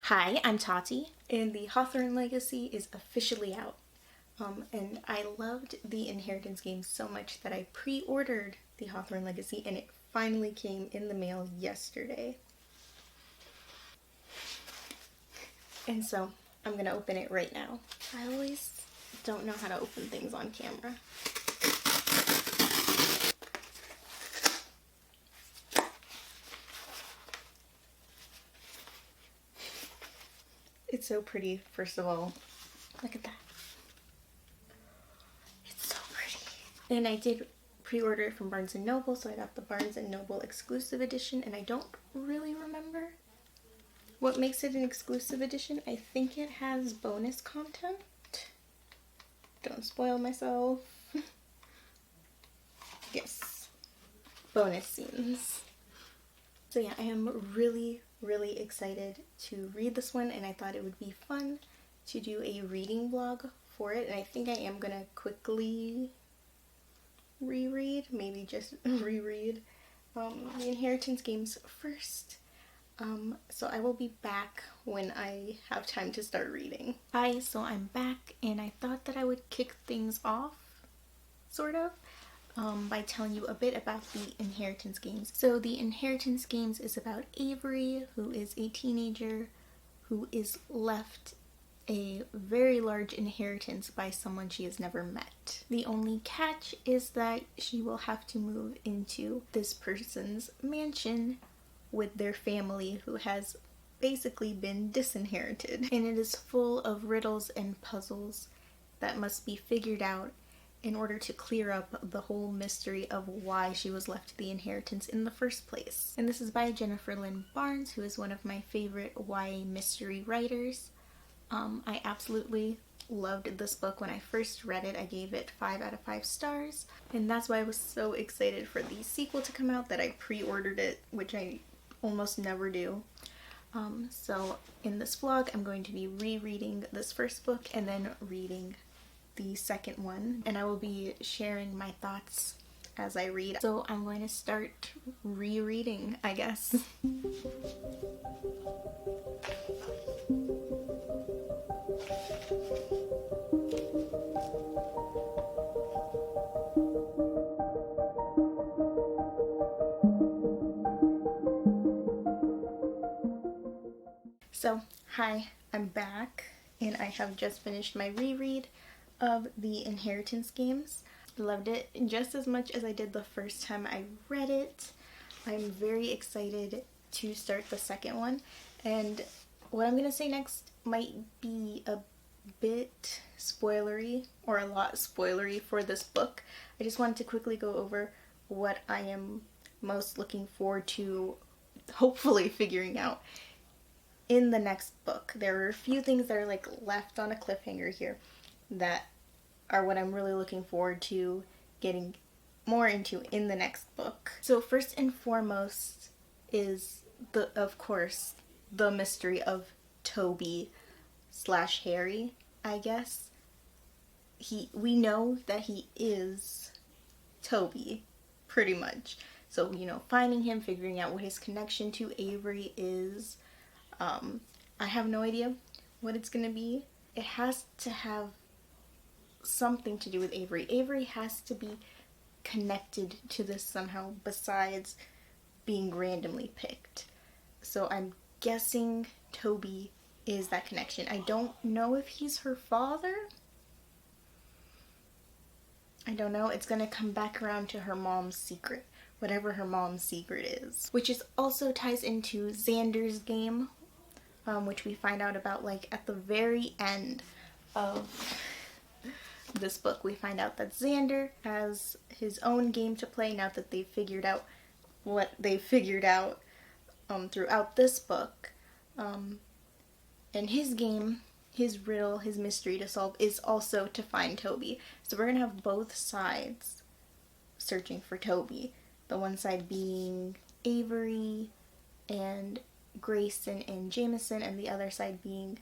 Hi, I'm Tati, and the Hawthorne Legacy is officially out. And I loved the Inheritance game so much that I pre-ordered the Hawthorne Legacy, and it finally came in the mail yesterday. And so I'm gonna open it right now. I always don't know how to open things on camera. It's so pretty, first of all. Look at that. It's so pretty. And I did pre-order it from Barnes & Noble, so I got the Barnes & Noble exclusive edition, and I don't really remember what makes it an exclusive edition. I think it has bonus content. Don't spoil myself. Yes. Bonus scenes. So yeah, I am really excited to read this one, and I thought it would be fun to do a reading vlog for it, and I think I am gonna quickly reread, maybe just reread the Inheritance games first. So I will be back when I have time to start reading. Hi, so I'm back, and I thought that I would kick things off, sort of, by telling you a bit about the Inheritance games. So the Inheritance games is about Avery, who is a teenager who is left a very large inheritance by someone she has never met. The only catch is that she will have to move into this person's mansion with their family, who has basically been disinherited. And it is full of riddles and puzzles that must be figured out in order to clear up the whole mystery of why she was left the inheritance in the first place. And this is by Jennifer Lynn Barnes, who is one of my favorite YA mystery writers. I absolutely loved this book. When I first read it, I gave it 5 out of 5 stars. And that's why I was so excited for the sequel to come out that I pre-ordered it, which I almost never do. So in this vlog, I'm going to be rereading this first book and then reading the second one, and I will be sharing my thoughts as I read. So I'm going to start rereading, I guess. So, hi, I'm back, and I have just finished my reread of the Inheritance games. I loved it just as much as I did the first time I read it. I'm very excited to start the second one, and what I'm gonna say next might be a bit spoilery, or a lot spoilery for this book. I just wanted to quickly go over what I am most looking forward to hopefully figuring out in the next book. There are a few things that are like left on a cliffhanger here that are what I'm really looking forward to getting more into in the next book. So first and foremost is of course, the mystery of Toby / Harry, I guess. We know that he is Toby, pretty much. So, finding him, figuring out what his connection to Avery is. I have no idea what it's gonna be. It has to have something to do with Avery. Avery has to be connected to this somehow besides being randomly picked. So I'm guessing Toby is that connection. I don't know if he's her father. I don't know. It's gonna come back around to her mom's secret, whatever her mom's secret is, which is also ties into Xander's game, which we find out about like at the very end of this book. We find out that Xander has his own game to play now that they've figured out what they figured out throughout this book. And his game, his riddle, his mystery to solve is also to find Toby. So we're gonna have both sides searching for Toby. The one side being Avery and Grayson and Jameson, and the other side being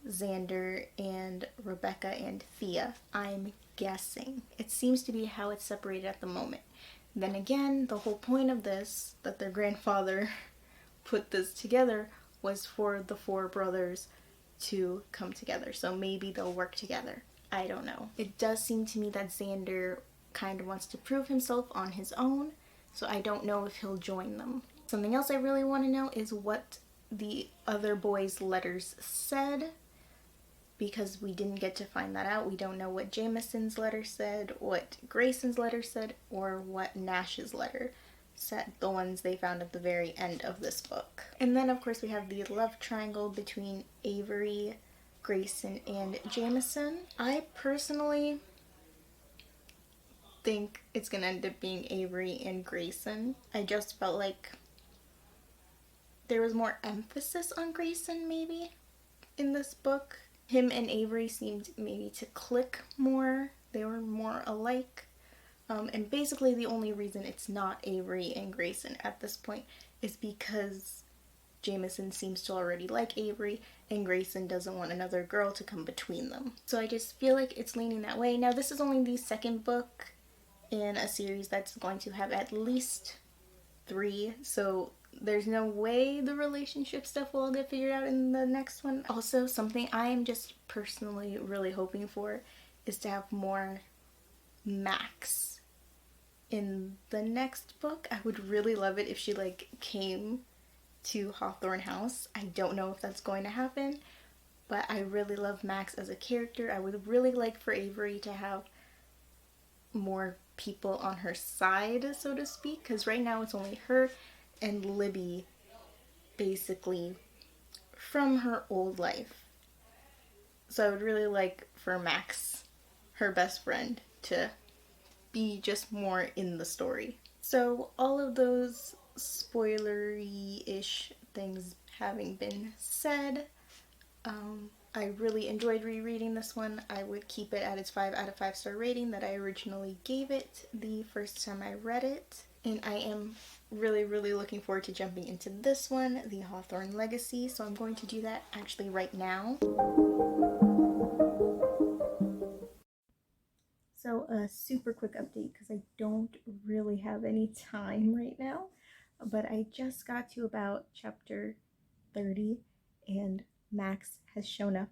Xander and Rebecca and Thea. I'm guessing. It seems to be how it's separated at the moment. Then again, the whole point of this, that their grandfather put this together, was for the four brothers to come together. So maybe they'll work together. I don't know. It does seem to me that Xander kind of wants to prove himself on his own, so I don't know if he'll join them. Something else I really want to know is what the other boys' letters said, because we didn't get to find that out. We don't know what Jameson's letter said, what Grayson's letter said, or what Nash's letter said, the ones they found at the very end of this book. And then of course we have the love triangle between Avery, Grayson, and Jameson. I personally think it's gonna end up being Avery and Grayson. I just felt like there was more emphasis on Grayson maybe in this book. Him and Avery seemed maybe to click more. They were more alike. And basically the only reason it's not Avery and Grayson at this point is because Jameson seems to already like Avery and Grayson doesn't want another girl to come between them. So I just feel like it's leaning that way. Now this is only the second book in a series that's going to have at least 3, so there's no way the relationship stuff will all get figured out in the next one. Also, something I am just personally really hoping for is to have more Max in the next book. I would really love it if she like came to Hawthorne House. I don't know if that's going to happen, but I really love Max as a character. I would really like for Avery to have more people on her side, so to speak, because right now it's only her and Libby, basically, from her old life. So I would really like for Max, her best friend, to be just more in the story. So all of those spoilery-ish things having been said, I really enjoyed rereading this one. I would keep it at its 5 out of 5 star rating that I originally gave it the first time I read it. And I am really, really looking forward to jumping into this one, the Hawthorne Legacy. So I'm going to do that actually right now. So a super quick update because I don't really have any time right now. But I just got to about chapter 30 and Max has shown up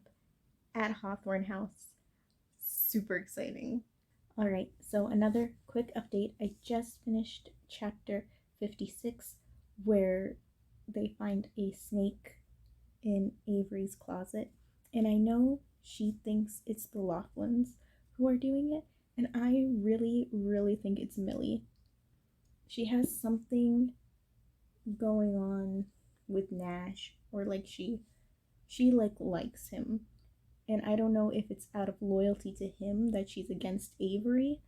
at Hawthorne House. Super exciting. Alright, so another quick update. I just finished chapter 56 where they find a snake in Avery's closet. And I know she thinks it's the Laughlins who are doing it, and I really, really think it's Millie. She has something going on with Nash, or like she like likes him. And I don't know if it's out of loyalty to him that she's against Avery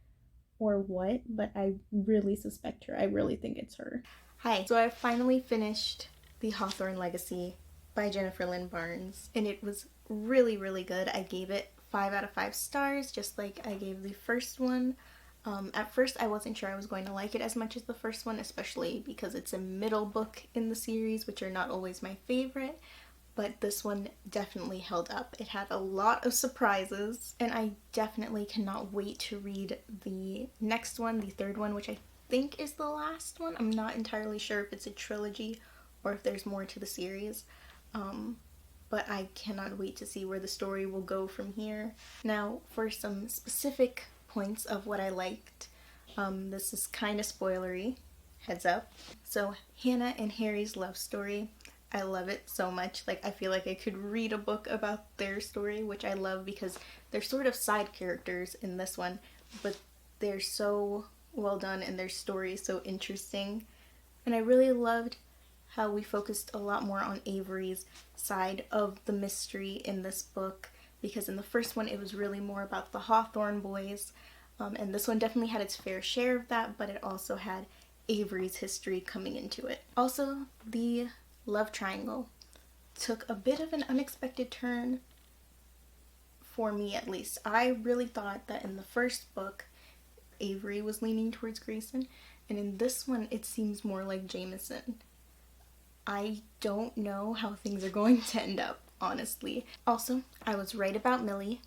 or what, but I really suspect her. I really think it's her. Hi. So I finally finished The Hawthorne Legacy by Jennifer Lynn Barnes, and it was really, really good. I gave it 5 out of 5 stars, just like I gave the first one. At first I wasn't sure I was going to like it as much as the first one, especially because it's a middle book in the series, which are not always my favorite. But this one definitely held up. It had a lot of surprises, and I definitely cannot wait to read the next one, the third one, which I think is the last one. I'm not entirely sure if it's a trilogy or if there's more to the series, but I cannot wait to see where the story will go from here. Now, for some specific points of what I liked, this is kind of spoilery, heads up. So, Hannah and Harry's love story. I love it so much. Like, I feel like I could read a book about their story, which I love because they're sort of side characters in this one, but they're so well done and their story is so interesting. And I really loved how we focused a lot more on Avery's side of the mystery in this book, because in the first one it was really more about the Hawthorne boys, and this one definitely had its fair share of that, but it also had Avery's history coming into it. Also, the love triangle took a bit of an unexpected turn, for me at least. I really thought that in the first book Avery was leaning towards Grayson, and in this one it seems more like Jameson. I don't know how things are going to end up, honestly. Also, I was right about Millie.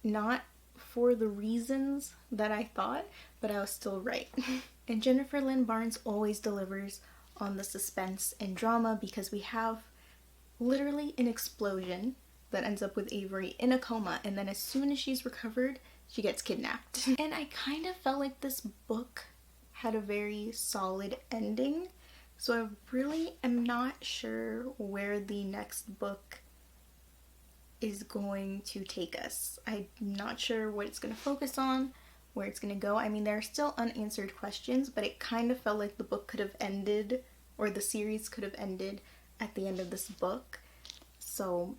Not for the reasons that I thought, but I was still right. And Jennifer Lynn Barnes always delivers on the suspense and drama, because we have literally an explosion that ends up with Avery in a coma, and then as soon as she's recovered, she gets kidnapped. And I kind of felt like this book had a very solid ending, so I really am not sure where the next book is going to take us. I'm not sure what it's going to focus on, where it's going to go. I mean, there are still unanswered questions, but it kind of felt like the book could have ended, or the series could have ended at the end of this book. So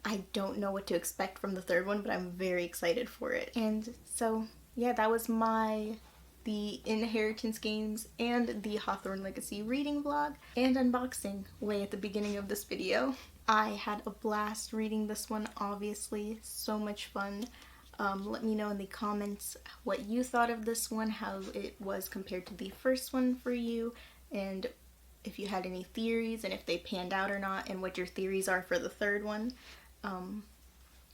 I don't know what to expect from the third one, but I'm very excited for it. And so yeah, that was the Inheritance Games and the Hawthorne Legacy reading vlog and unboxing way at the beginning of this video. I had a blast reading this one, obviously, so much fun. Let me know in the comments what you thought of this one, how it was compared to the first one for you, and if you had any theories and if they panned out or not, and what your theories are for the third one.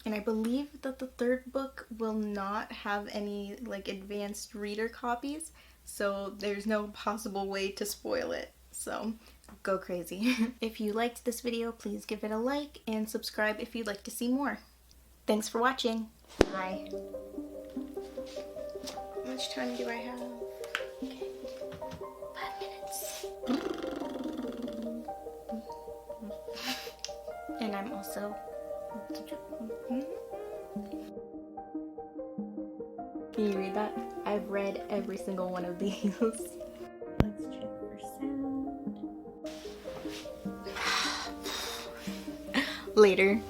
And I believe that the third book will not have any like advanced reader copies, so there's no possible way to spoil it. So go crazy. If you liked this video, please give it a like and subscribe if you'd like to see more. Thanks for watching. Bye. How much time do I have? Okay. 5 minutes. And I'm also... Can you read that? I've read every single one of these. Let's check for sound. Later.